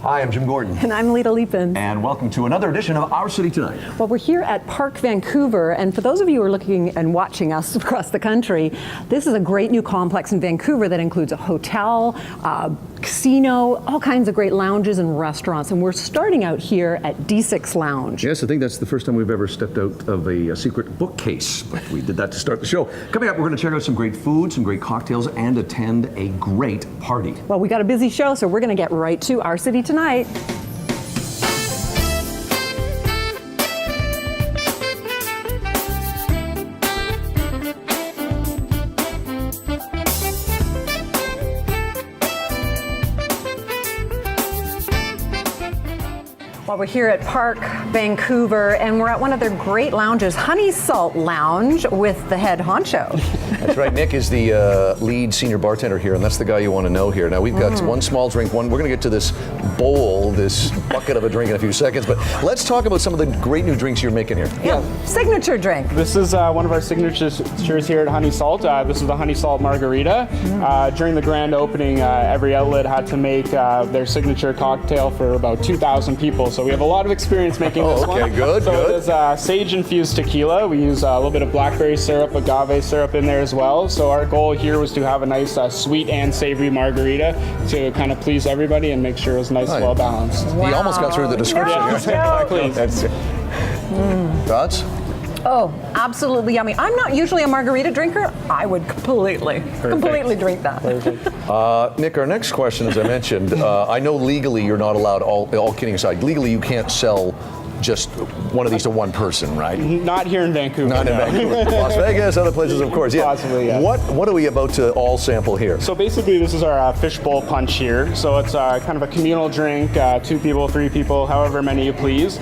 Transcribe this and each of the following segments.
Hi, I'm Jim Gordon. And I'm Lita Leapin. And welcome to another edition of Our City Tonight. Well, we're here at Park Vancouver, and for those of you who are looking and watching us across the country, this is a great new complex in Vancouver that includes a hotel, casino, all kinds of great lounges and restaurants. And we're starting out here at D6 Lounge. Yes, I think that's the first time we've ever stepped out of a secret bookcase, but we did that to start the show. Coming up, we're going to check out some great food, some great cocktails, and attend a great party. Well, we got a busy show, so we're going to get right to Our City Tonight. Well, we're here at Park Vancouver, and we're at one of their great lounges, Honey Salt Lounge, with the head honcho. That's right. Nick is the lead senior bartender here, and that's the guy you want to know here. Now, we've got one small drink. We're going to get to this bowl, this bucket of a drink in a few seconds, but let's talk about some of the great new drinks you're making here. Yeah, signature drink. This is one of our signatures here at Honey Salt. This is the Honey Salt Margarita. During the grand opening, every outlet had to make their signature cocktail for about 2,000 people. So we have a lot of experience making this one. Okay, good. So it is sage-infused tequila. We use a little bit of blackberry syrup, agave syrup in there as well. So our goal here was to have a nice sweet and savory margarita to kind of please everybody and make sure it was nice, well balanced. Wow. You almost got through the description. Please. Thoughts? Oh, absolutely yummy. I'm not usually a margarita drinker. I would completely drink that. Nick, our next question, as I mentioned, I know legally you're not allowed, all kidding aside, legally you can't sell just one of these to one person, right? Not here in Vancouver. Not in Vancouver. Las Vegas, other places, of course. Yeah. Possibly, yeah. What are we about to all sample here? So basically, this is our fishbowl punch here. So it's kind of a communal drink, 2 people, 3 people, however many you please.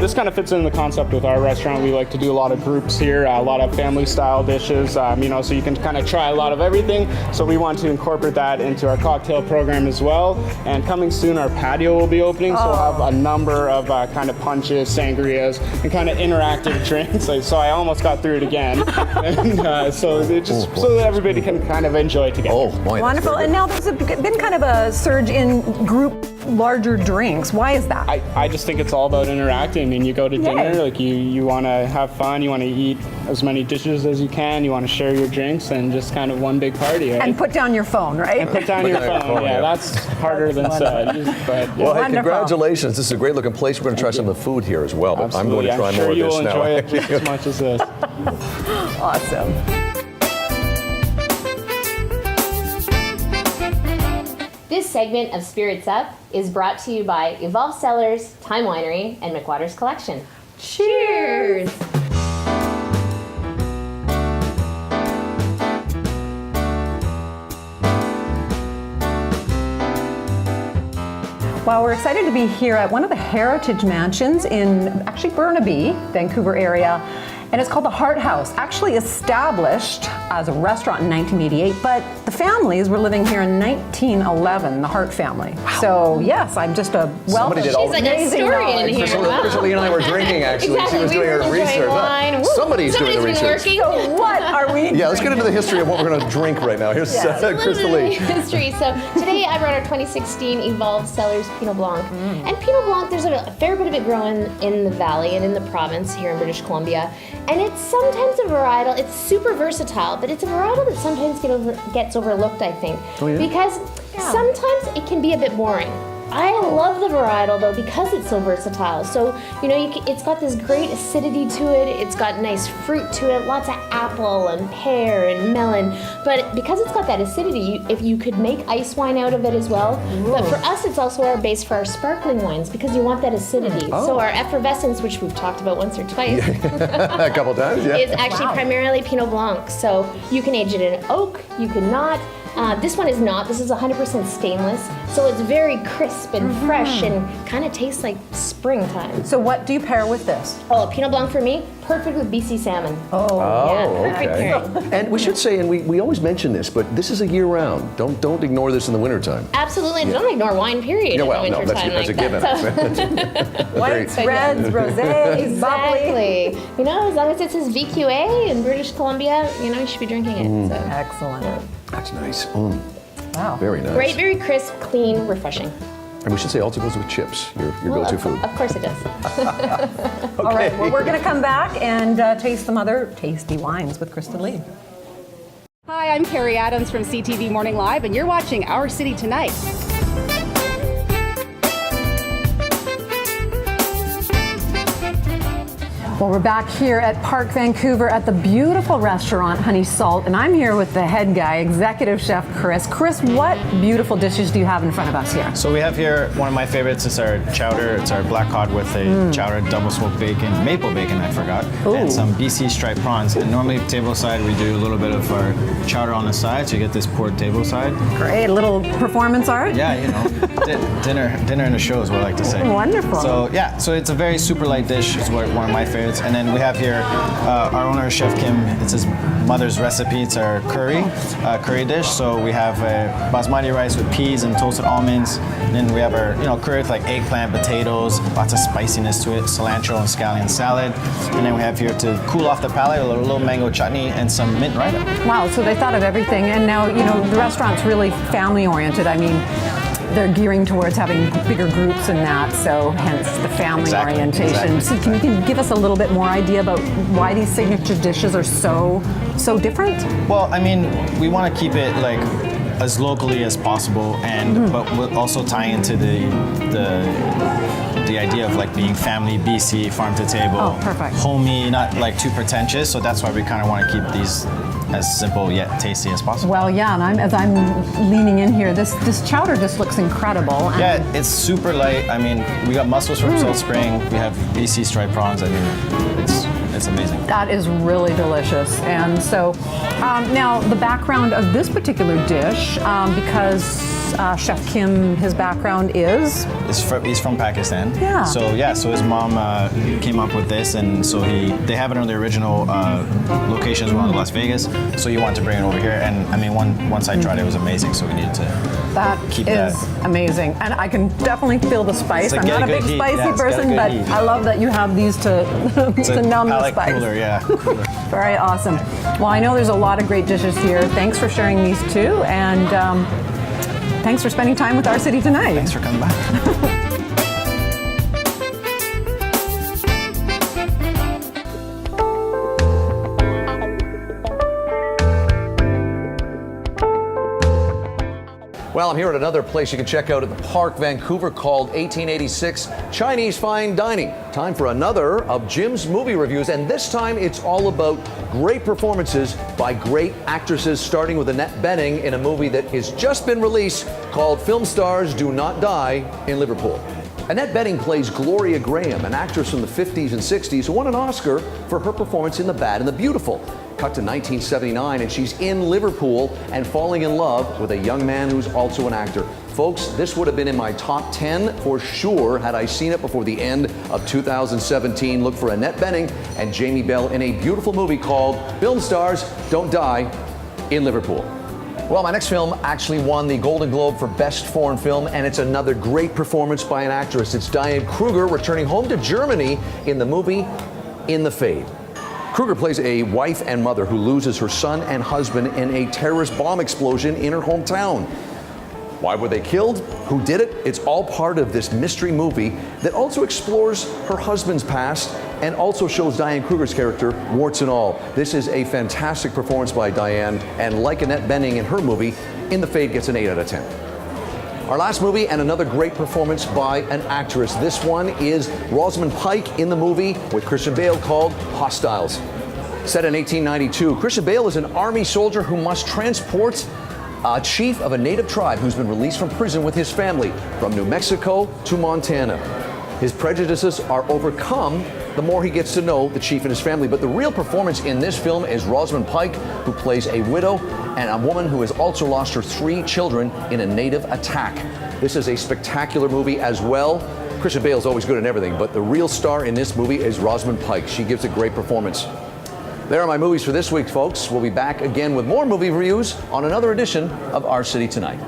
This kind of fits in the concept with our restaurant. We like to do a lot of groups here, a lot of family-style dishes, so you can kind of try a lot of everything. So we want to incorporate that into our cocktail program as well. And coming soon, our patio will be opening, so we'll have a number of kind of punches, sangrias, and kind of interactive drinks. So I almost got through it again. And, so that everybody can kind of enjoy together. Oh, boy. Wonderful. And now there's been kind of a surge in group larger drinks. Why is that? I just think it's all about interacting. I mean, you go to dinner, like you want to have fun, you want to eat as many dishes as you can, you want to share your drinks, and just kind of one big party. Right? And put down your phone, right? And put down your phone. Yeah, that's harder than said. But, yeah. Well, hey, congratulations. This is a great looking place. We're going to try some of the food here as well, but Absolutely. I'm going to try more of this now. I'm sure you'll enjoy it just as much as this. Awesome. This segment of Spirits Up is brought to you by Evolve Cellars, Time Winery, and McWatters Collection. Cheers! Well, we're excited to be here at one of the heritage mansions in actually Burnaby, Vancouver area. And it's called the Hart House, actually established as a restaurant in 1988, but the families were living here in 1911, the Hart family. Wow. So yes, I'm just a wealth of She's like a historian here. Chrisley and I were drinking, actually. Exactly. She was doing her research. Wine. Somebody's doing the research. Working. So what are we Yeah, let's get into the history of what we're going to drink right now. Here's Chrisley. History. So today I brought our 2016 Evolve Cellars Pinot Blanc. And Pinot Blanc, there's a fair bit of it growing in the valley and in the province here in British Columbia. And it's sometimes a varietal, it's super versatile, but it's a varietal that sometimes gets overlooked, I think. Oh, yeah? Because sometimes it can be a bit boring. I love the varietal though because it's so versatile. So, it's got this great acidity to it, it's got nice fruit to it, lots of apple and pear and melon. But because it's got that acidity, if you could make ice wine out of it as well. Ooh. But for us, it's also our base for our sparkling wines because you want that acidity. Oh. So our effervescence, which we've talked about once or twice, a couple times, yeah. is actually primarily Pinot Blanc. So you can age it in oak, you can not. This one is not. This is 100% stainless, so it's very crisp and fresh and kind of tastes like springtime. So what do you pair with this? Oh, Pinot Blanc for me, perfect with BC salmon. Oh, yeah, perfect pairing. And we should say, and we always mention this, but this is a year round. Don't ignore this in the wintertime. Absolutely, don't ignore wine, period, No, well, in the no, wintertime that's a given. Whites, reds, rosés, bubbly. Exactly. As long as it says VQA in British Columbia, you should be drinking it. So. Excellent. That's nice. Wow. Very nice. Great, very crisp, clean, refreshing. And we should say also goes with chips, your Well, go-to of, food. Of course it does. All right, well, we're going to come back and taste some other tasty wines with Kristen Lee. Hi, I'm Carrie Adams from CTV Morning Live, and you're watching Our City Tonight. Well, we're back here at Park Vancouver at the beautiful restaurant Honey Salt, and I'm here with the head guy, executive chef Chris. Chris, what beautiful dishes do you have in front of us here? So we have here one of my favorites. It's our chowder. It's our black cod with a chowder, double smoked bacon, maple bacon, I forgot, and some BC striped prawns. And normally table side we do a little bit of our chowder on the side, so you get this poured table side. Great, a little performance art. Yeah, you know, dinner in the show is what I like to say. Wonderful. So yeah, so it's a very super light dish. It's one of my favorites. And then we have here our owner, Chef Kim. It's his mother's recipe. It's our curry dish. So we have basmati rice with peas and toasted almonds. And then we have our curry with like eggplant, potatoes, lots of spiciness to it, cilantro and scallion salad. And then we have here to cool off the palate a little mango chutney and some mint raita. Wow, so they thought of everything, and now, the restaurant's really family oriented. I mean, they're gearing towards having bigger groups and that, so hence the family Exactly, orientation. exactly, So can you give us a little bit more idea about why these signature dishes are so different? Well, I mean, we want to keep it like as locally as possible, and but we'll also tie into the idea of like being family, BC, farm to table, Oh, perfect. homey, not like too pretentious. So that's why we kind of want to keep these as simple yet tasty as possible. Well, yeah, and as I'm leaning in here, this chowder just looks incredible. And Yeah, it's super light. I mean, we got mussels from Salt Spring. We have BC striped prawns. I mean, it's amazing. that is really delicious. And so now the background of this particular dish, because Chef Kim, his background is? He's from Pakistan. Yeah. So his mom came up with this, and so they have it on the original location as well in Las Vegas. So he wanted to bring it over here, and I mean, once I tried it, it was amazing. So we needed to That keep is that. amazing. And I can definitely feel the spice. So I'm get not a a good big heat. spicy Yeah, it's got a person, good but heat. I love that you have these to, It's to a numb the palate spice. cooler, yeah. Cooler. Very awesome. Well, I know there's a lot of great dishes here. Thanks for sharing these too, and thanks for spending time with Our City Tonight. Thanks for coming back. Well, I'm here at another place you can check out at the Park Vancouver called 1886 Chinese Fine Dining. Time for another of Jim's movie reviews, and this time it's all about great performances by great actresses, starting with Annette Bening in a movie that has just been released called Film Stars Do Not Die in Liverpool. Annette Bening plays Gloria Graham, an actress from the 50s and 60s who won an Oscar for her performance in The Bad and the Beautiful. Cut to 1979, and she's in Liverpool and falling in love with a young man who's also an actor. Folks, this would have been in my top 10 for sure had I seen it before the end of 2017. Look for Annette Bening and Jamie Bell in a beautiful movie called Film Stars Don't Die in Liverpool. Well, my next film actually won the Golden Globe for Best Foreign Film, and it's another great performance by an actress. It's Diane Kruger returning home to Germany in the movie In the Fade. Kruger plays a wife and mother who loses her son and husband in a terrorist bomb explosion in her hometown. Why were they killed? Who did it? It's all part of this mystery movie that also explores her husband's past and also shows Diane Kruger's character, warts and all. This is a fantastic performance by Diane, and like Annette Bening in her movie, In the Fade gets an 8 out of 10. Our last movie, and another great performance by an actress. This one is Rosamund Pike in the movie with Christian Bale called Hostiles. Set in 1892, Christian Bale is an army soldier who must transport a chief of a native tribe who's been released from prison with his family from New Mexico to Montana. His prejudices are overcome the more he gets to know the chief and his family. But the real performance in this film is Rosamund Pike, who plays a widow and a woman who has also lost her 3 children in a native attack. This is a spectacular movie as well. Christian Bale is always good in everything, but the real star in this movie is Rosamund Pike. She gives a great performance. There are my movies for this week, folks. We'll be back again with more movie reviews on another edition of Our City Tonight.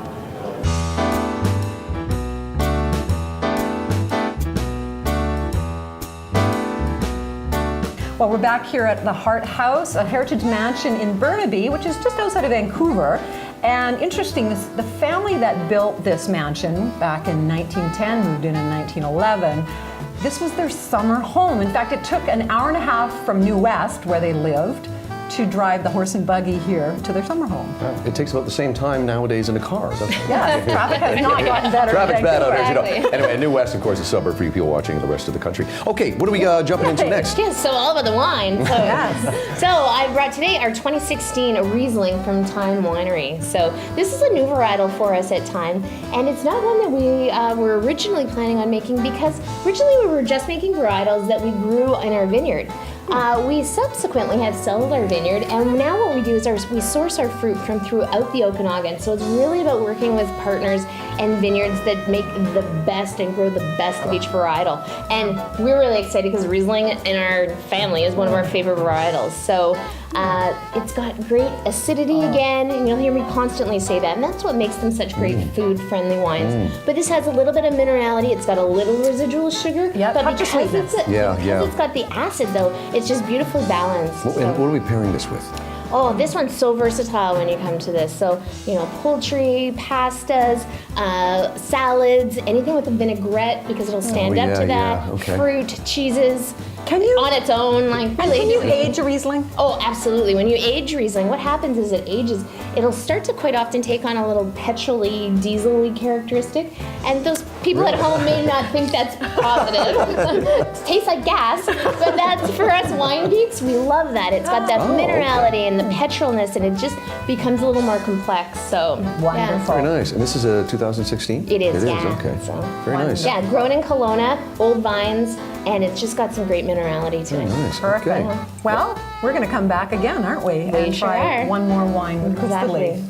Well, we're back here at the Hart House, a heritage mansion in Burnaby, which is just outside of Vancouver. And interesting, the family that built this mansion back in 1910, moved in 1911, this was their summer home. In fact, it took an hour and a half from New West, where they lived, to drive the horse and buggy here to their summer home. It takes about the same time nowadays in a car, doesn't it? Yeah, traffic has not gotten better. Traffic's bad out here, as you know. Exactly. Anyway, New West, of course, is a suburb for you people watching in the rest of the country. Okay, what are we jumping into next? Yes, so all about the wine. So, Yes. so I brought today our 2016 Riesling from Time Winery. So this is a new varietal for us at Time, and it's not one that we were originally planning on making, because originally we were just making varietals that we grew in our vineyard. We subsequently have sold our vineyard, and now what we do is we source our fruit from throughout the Okanagan. So it's really about working with partners and vineyards that make the best and grow the best of each varietal. And we're really excited because Riesling in our family is one of our favorite varietals. So it's got great acidity again, and you'll hear me constantly say that, and that's what makes them such great food-friendly wines. But this has a little bit of minerality. It's got a little residual sugar, Yeah, but touch of because sweetness. it's got the acid, though, it's just beautifully balanced. And what are we pairing this with? Oh, this one's so versatile when you come to this. So, poultry, pastas, salads, anything with a vinaigrette, because it'll stand up yeah, to that. yeah, okay. Fruit, cheeses. Can you- on its own, like And really can you anything. age a Riesling? Oh, absolutely. When you age Riesling, what happens is it ages. It'll start to quite often take on a little petrol-y, diesel-y characteristic, and those people at home may not think that's positive. It tastes like gas, but that's, for us wine geeks, we love that. It's got that minerality and the petrolness, and it just becomes a little more complex. So Wonderful. Very nice. And this is a 2016? Yeah. It is. Yeah. Okay. So, Very nice. Yeah, grown in Kelowna, old vines, and it's just got some great minerality to it. Nice. Perfect. Okay. Well, we're going to come back again, aren't we? And sure try are. one more wine with Crystal Exactly. Lee.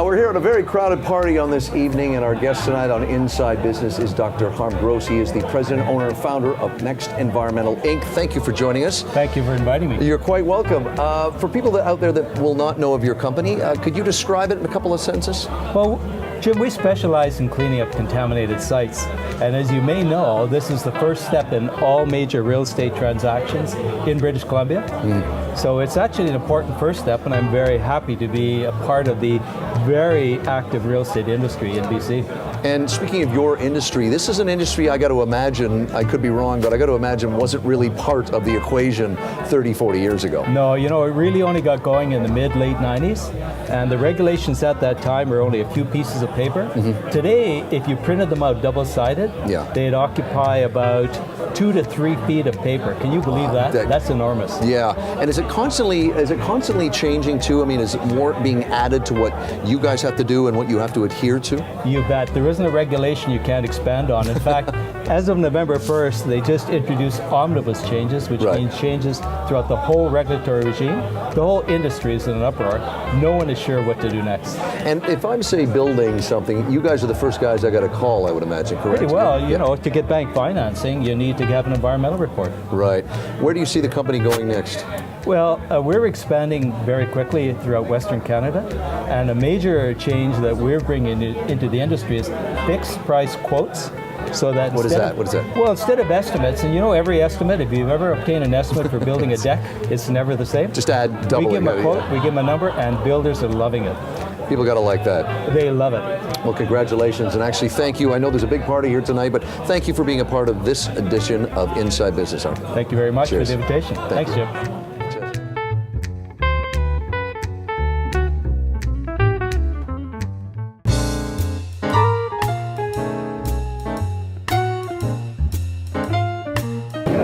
We're here at a very crowded party on this evening, and our guest tonight on Inside Business is Dr. Harm Gross. He is the president, owner, and founder of Next Environmental Inc. Thank you for joining us. Thank you for inviting me. You're quite welcome. For people out there that will not know of your company, could you describe it in a couple of sentences? Well, Jim, we specialize in cleaning up contaminated sites. And as you may know, this is the first step in all major real estate transactions in British Columbia. So it's actually an important first step, and I'm very happy to be a part of the very active real estate industry in BC. And speaking of your industry, this is an industry I got to imagine, I could be wrong, but I got to imagine wasn't really part of the equation 30, 40 years ago. No, it really only got going in the mid-late 90s, and the regulations at that time were only a few pieces of paper. Today, if you printed them out double-sided, Yeah. they'd occupy about 2 to 3 feet of paper. Can you believe that? That's enormous. Yeah, and is it constantly changing too? I mean, is it more being added to what you guys have to do and what you have to adhere to? You bet. There isn't a regulation you can't expand on. In fact, as of November 1st, they just introduced omnibus changes, which Right. means changes throughout the whole regulatory regime. The whole industry is in an uproar. No one is sure what to do next. And if I'm, say, building something, you guys are the first guys I got to call, I would imagine, correct? Pretty well, Yeah. to get bank financing, you need to have an environmental report. Right. Where do you see the company going next? Well, we're expanding very quickly throughout Western Canada, and a major change that we're bringing into the industry is fixed price quotes. So that What is instead that? of- What is that? Well, instead of estimates, and every estimate, if you've ever obtained an estimate for building a deck, it's never the same. Just add double. We give them a it. quote, we give them a number, and builders are loving it. People got to like that. They love it. Well, congratulations, and actually thank you. I know there's a big party here tonight, but thank you for being a part of this edition of Inside Business. Harm. Thank you very much Cheers. for the invitation. Thank Thanks, you. Jim.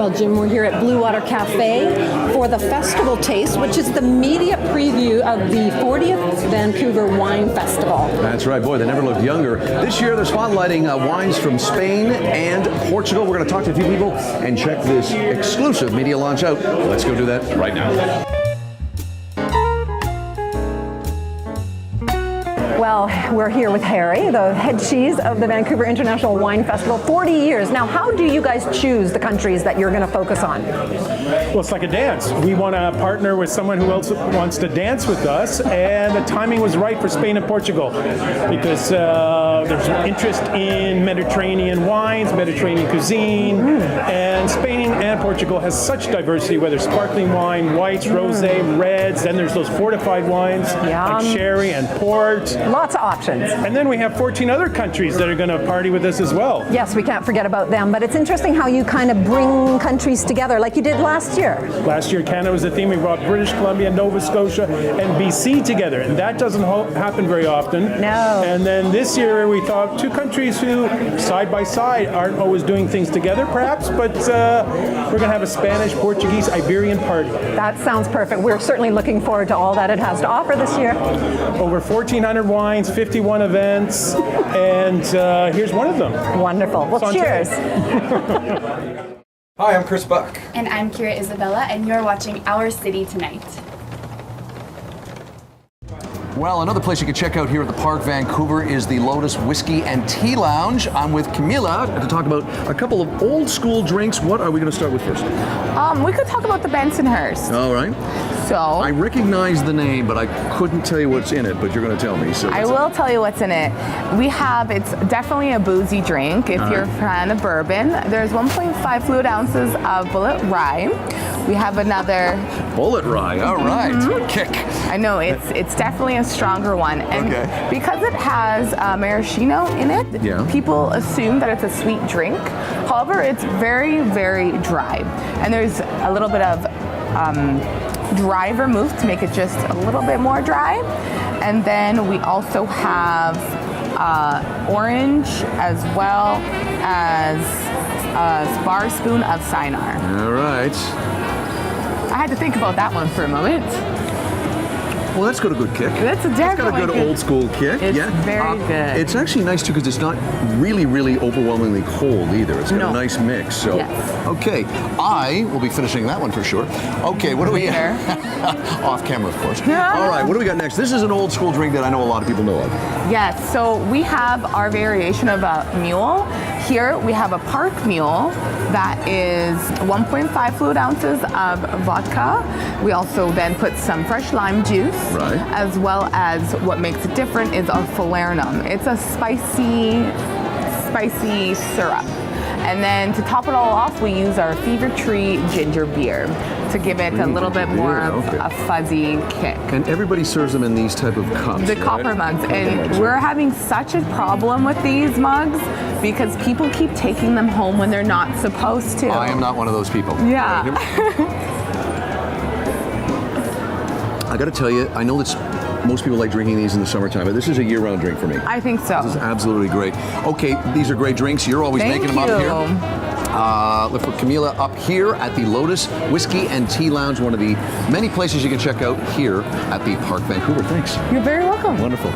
Well, Jim, we're here at Blue Water Cafe for the Festival Taste, which is the media preview of the 40th Vancouver Wine Festival. That's right, boy, they never looked younger. This year they're spotlighting wines from Spain and Portugal. We're going to talk to a few people and check this exclusive media launch out. Let's go do that right now. Well, we're here with Harry, the head cheese of the Vancouver International Wine Festival, 40 years. Now, how do you guys choose the countries that you're going to focus on? Well, it's like a dance. We want to partner with someone who else wants to dance with us, and the timing was right for Spain and Portugal because there's an interest in Mediterranean wines, Mediterranean cuisine, and Spain and Portugal has such diversity, whether sparkling wine, whites, rosé, reds, then there's those fortified wines like sherry and port. Lots of options. And then we have 14 other countries that are going to party with us as well. Yes, we can't forget about them, but it's interesting how you kind of bring countries together like you did last year. Last year, Canada was the theme. We brought British Columbia, Nova Scotia, and BC together, and that doesn't happen very often. No. And then this year, we thought two countries who, side by side, aren't always doing things together, perhaps, but we're going to have a Spanish, Portuguese, Iberian party. That sounds perfect. We're certainly looking forward to all that it has to offer this year. Over 1,400 wines, 51 events, and here's one of them. Wonderful. Well, Santé. cheers. Hi, I'm Chris Buck. And I'm Kira Isabella, and you're watching Our City Tonight. Well, another place you can check out here at the Park Vancouver is the Lotus Whiskey and Tea Lounge. I'm with Camila to talk about a couple of old school drinks. What are we going to start with first? We could talk about the Bensonhurst. All right. So I recognize the name, but I couldn't tell you what's in it, but you're going to tell me. So I will tell you what's in it. It's definitely a boozy drink if you're a fan of bourbon. There's 1.5 fluid ounces of Bullet Rye. We have another Bullet Rye. All right. Kick. I know it's definitely a stronger one, and because it has maraschino in it, people assume that it's a sweet drink. However, it's very, very dry, and there's a little bit of dry vermouth to make it just a little bit more dry, and then we also have orange as well as a bar spoon of Cynar. All right. I had to think about that one for a moment. Well, that's got a good kick. That's It's got a good old school kick. It's very good. It's actually nice too because it's not really, really overwhelmingly cold either. It's got a nice mix. So, okay, I will be finishing that one for sure. Okay, what do we off camera, of course. All right, what do we got next? This is an old school drink that I know a lot of people know of. Yes, so we have our variation of a mule. Here we have a Park Mule that is 1.5 fluid ounces of vodka. We also then put some fresh lime juice, as well as what makes it different is our falernum. It's a spicy syrup. And then to top it all off, we use our Fever Tree ginger beer to give it a little bit more of a fuzzy kick. And everybody serves them in these type of cups. The copper mugs. And we're having such a problem with these mugs because people keep taking them home when they're not supposed to. I am not one of those people. Yeah. I got to tell you, I know that most people like drinking these in the summertime, but this is a year-round drink for me. I think so. This is absolutely great. Okay, these are great drinks. You're always making them up here. Look for Camila up here at the Lotus Whiskey and Tea Lounge, one of the many places you can check out here at the Park Vancouver. Thanks. You're very welcome. Wonderful.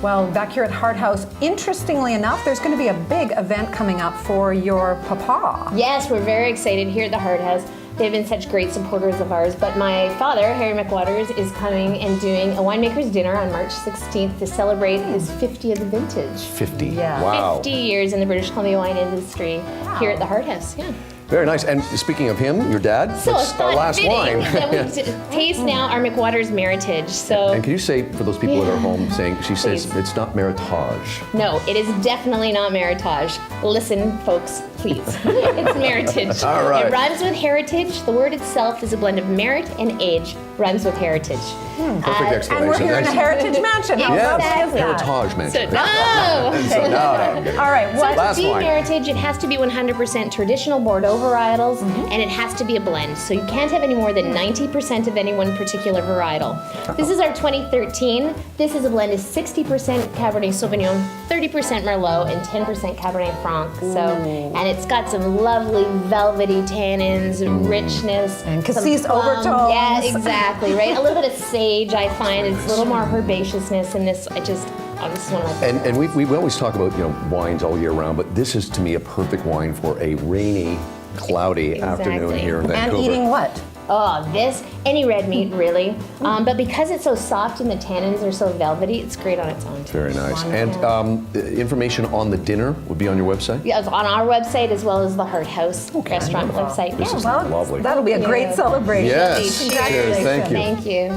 Well, back here at Hart House, interestingly enough, there's going to be a big event coming up for your papa. Yes, we're very excited here at the Hart House. They've been such great supporters of ours, but my father, Harry McWatters, is coming and doing a winemaker's dinner on March 16th to celebrate his 50th vintage. 50? Yeah. Wow. 50 years in the British Columbia wine industry here at the Hart House, Very nice. And speaking of him, your dad, So that's it's our last fitting wine. that we taste now our McWatters Meritage. So And can you say, for those people that are home, saying, she says it's not Meritage. no, it is definitely not Meritage. Listen, folks, please. It's Meritage. All right. It rhymes with heritage. The word itself is a blend of merit and age. Rhymes with heritage. Perfect explanation. And we're here in a heritage mansion. How Yes, lovely is that? Heritage Mansion. So, no! All right, So what? Last to be wine. Meritage, it has to be 100% traditional Bordeaux varietals, and it has to be a blend. So you can't have any more than 90% of any one particular varietal. This is our 2013. This is a blend of 60% Cabernet Sauvignon, 30% Merlot, and 10% Cabernet Franc. So, and it's got some lovely velvety tannins, richness, And some cassis plum. overtones. Yeah, exactly. Right. A little bit of sage. I find it's a little more herbaceousness in this. This is one of my favorites. And we always talk about wines all year round, but this is to me a perfect wine for a rainy cloudy afternoon Exactly. here in And Vancouver. eating what? Oh, any red meat really. But because it's so soft and the tannins are so velvety, it's great on its own. Very nice. And information on the dinner would be on your website? Yeah, it's on our website as well as the Heart House restaurant website. This Yeah. is lovely. That'll be a great celebration. Yes. Cheers. Thank you. Thank you.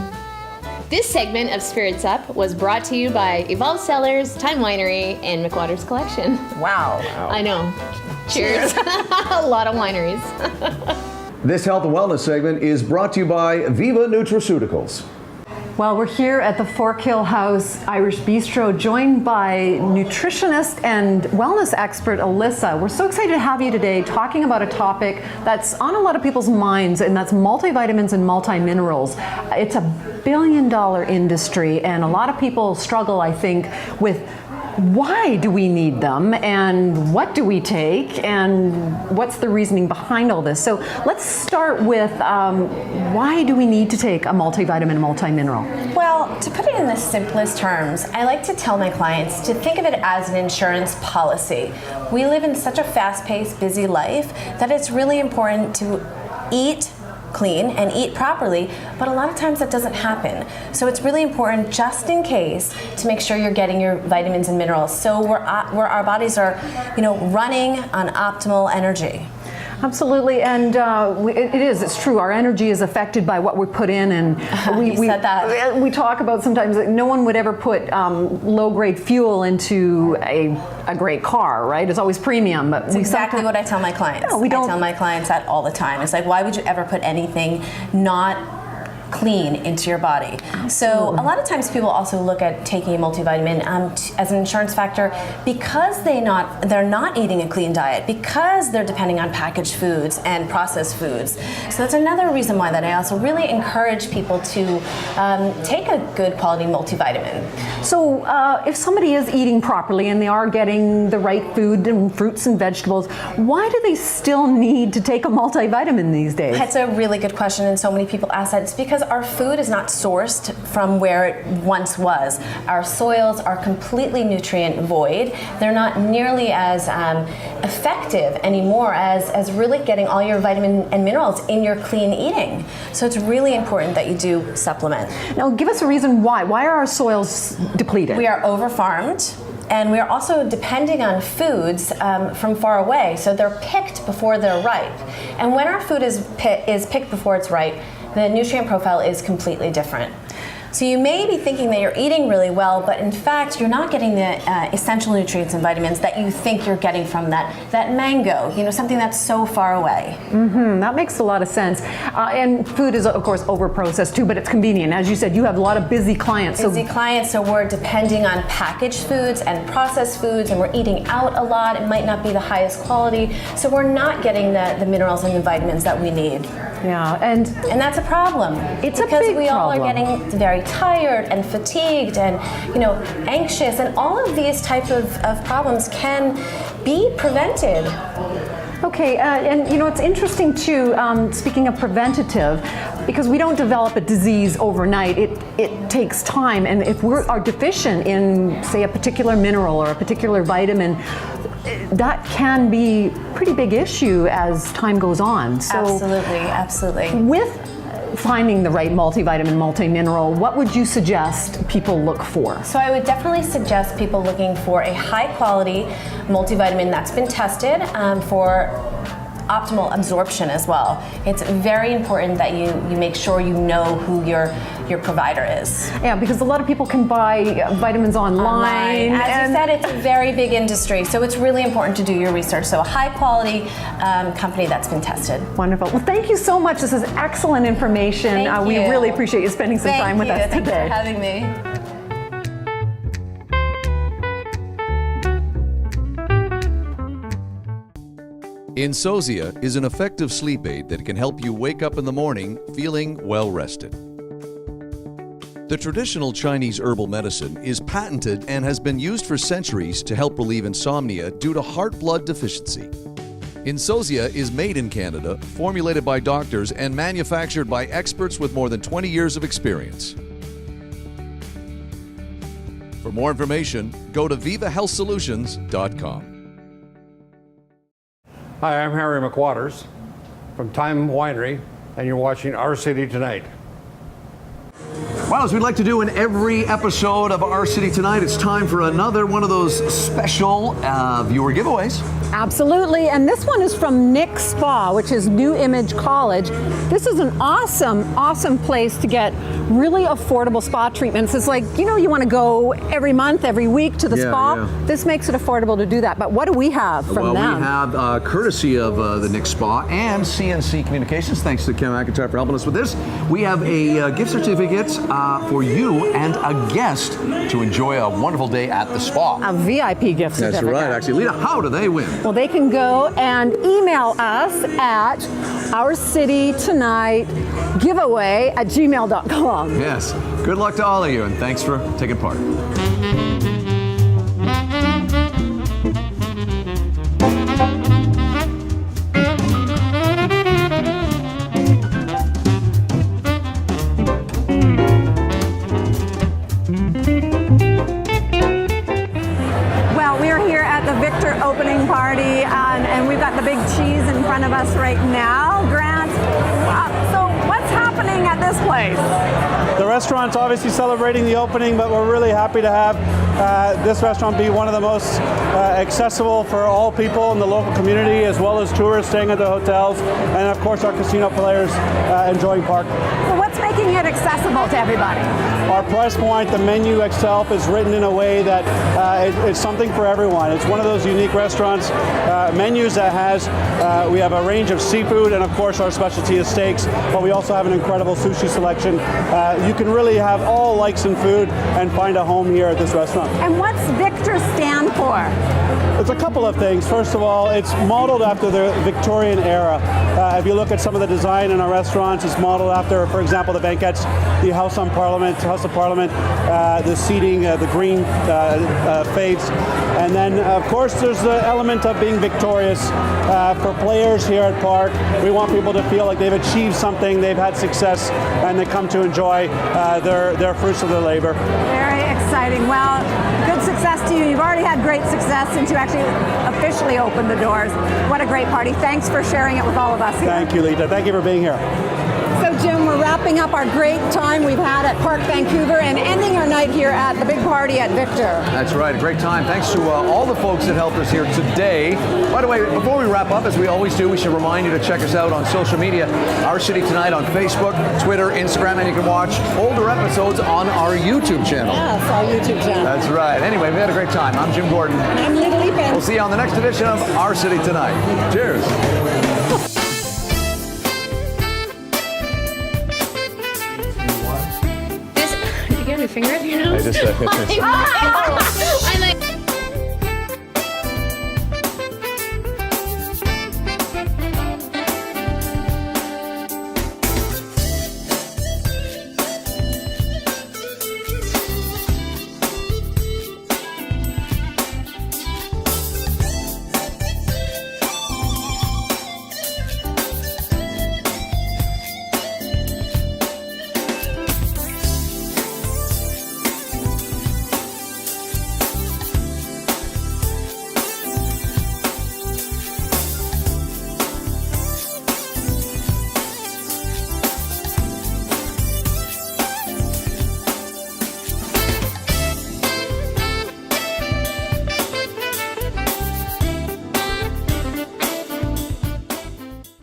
This segment of Spirits Up was brought to you by Evolve Cellars, Time Winery, and McWater's Collection. Wow. I know. Cheers. A lot of wineries. This health and wellness segment is brought to you by Viva Nutraceuticals. Well, we're here at the Fork Hill House Irish Bistro, joined by nutritionist and wellness expert Alyssa. We're so excited to have you today talking about a topic that's on a lot of people's minds, and that's multivitamins and multiminerals. It's a billion-dollar industry, and a lot of people struggle, I think, with why do we need them, and what do we take, and what's the reasoning behind all this? So let's start with why do we need to take a multivitamin, multimineral? Well, to put it in the simplest terms, I like to tell my clients to think of it as an insurance policy. We live in such a fast-paced, busy life that it's really important to eat clean and eat properly, but a lot of times that doesn't happen. So it's really important, just in case, to make sure you're getting your vitamins and minerals, so where our bodies are, running on optimal energy. Absolutely, and it's true. Our energy is affected by what we put in, and You said that. we talk about sometimes that no one would ever put low-grade fuel into a great car, right? It's always premium, but That's exactly what I tell my clients. No, we don't. I tell my clients that all the time. It's like, why would you ever put anything not clean into your body? So a lot of times people also look at taking a multivitamin as an insurance factor because they're not eating a clean diet, because they're depending on packaged foods and processed foods. So that's another reason why that I also really encourage people to take a good quality multivitamin. So if somebody is eating properly and they are getting the right food and fruits and vegetables, why do they still need to take a multivitamin these days? That's a really good question, and so many people ask that. It's because our food is not sourced from where it once was. Our soils are completely nutrient void. They're not nearly as effective anymore as really getting all your vitamin and minerals in your clean eating. So it's really important that you do supplement. Now, give us a reason why. Why are our soils depleted? We are over-farmed. And we are also depending on foods from far away, so they're picked before they're ripe. And when our food is picked before it's ripe, the nutrient profile is completely different. So you may be thinking that you're eating really well, but in fact, you're not getting the essential nutrients and vitamins that you think you're getting from that mango, something that's so far away. That makes a lot of sense. And food is, of course, over-processed too, but it's convenient. As you said, you have a lot of busy clients. So we're depending on packaged foods and processed foods, and we're eating out a lot. It might not be the highest quality, so we're not getting the minerals and the vitamins that we need. Yeah, and that's a problem. It's because a big we all problem. are getting very tired and fatigued and anxious, and all of these type of problems can be prevented. Okay, and it's interesting too, speaking of preventative, because we don't develop a disease overnight. It takes time, and if we are deficient in, say, a particular mineral or a particular vitamin, that can be a pretty big issue as time goes on. So Absolutely. With finding the right multivitamin, multimineral, what would you suggest people look for? So I would definitely suggest people looking for a high quality multivitamin that's been tested for optimal absorption as well. It's very important that you make sure you know who your provider is. Yeah, because a lot of people can buy vitamins online. As you said, it's a very big industry, so it's really important to do your research. So a high quality company that's been tested. Wonderful. Well, thank you so much. This is excellent information. Thank We you. really appreciate you spending some time with us Thank you today. for having me. Insozia is an effective sleep aid that can help you wake up in the morning feeling well rested. The traditional Chinese herbal medicine is patented and has been used for centuries to help relieve insomnia due to heart blood deficiency. Insozia is made in Canada, formulated by doctors, and manufactured by experts with more than 20 years of experience. For more information, go to vivahealthsolutions.com. Hi, I'm Harry McWaters from Time Winery, and you're watching Our City Tonight. Well, as we'd like to do in every episode of Our City Tonight, it's time for another one of those special viewer giveaways. Absolutely, and this one is from Nick Spa, which is New Image College. This is an awesome place to get really affordable spa treatments. It's like, you know, you want to go every month, every week to the spa. Yeah. This makes it affordable to do that. But what do we have from them? Well, we have, courtesy of the Nick Spa and CNC Communications, thanks to Kim McIntyre for helping us with this, we have a gift certificate for you and a guest to enjoy a wonderful day at the spa. A VIP gift certificate. That's right, actually. Lita, how do they win? Well, they can go and email us at ourcitytonightgiveaway@gmail.com. Yes. Good luck to all of you, and thanks for taking part. Well, we are here at the Victor opening party, and we've got the big cheese in front of us right now. Grant, so what's happening at this place? The restaurant's obviously celebrating the opening, but we're really happy to have this restaurant be one of the most accessible for all people in the local community, as well as tourists staying at the hotels, and of course our casino players enjoying Park. Well, what's making it accessible to everybody? Our price point, the menu itself, is written in a way that it's something for everyone. It's one of those unique restaurants menus that has, we have a range of seafood, and of course our specialty is steaks, but we also have an incredible sushi selection. You can really have all likes in food and find a home here at this restaurant. And what's Victor stand for? It's a couple of things. First of all, it's modeled after the Victorian era. If you look at some of the design in our restaurants, it's modeled after, for example, the banquettes, the House of Parliament, the seating, the green fades. And then, of course, there's the element of being victorious. For players here at Park, we want people to feel like they've achieved something, they've had success, and they come to enjoy their fruits of their labor. Very exciting. Well, good success to you. You've already had great success since you actually officially opened the doors. What a great party. Thanks for sharing it with all of us here. Thank you, Lita. Thank you for being here. So, Jim, we're wrapping up our great time we've had at Park Vancouver and ending our night here at the big party at Victor. That's right, a great time. Thanks to all the folks that helped us here today. By the way, before we wrap up, as we always do, we should remind you to check us out on social media. Our City Tonight on Facebook, Twitter, Instagram, and you can watch older episodes on our YouTube channel. Yes, our YouTube channel. That's right. Anyway, we had a great time. I'm Jim Gordon. I'm Lita Leapin. We'll see you on the next edition of Our City Tonight. Cheers. You get your finger up your nose? I just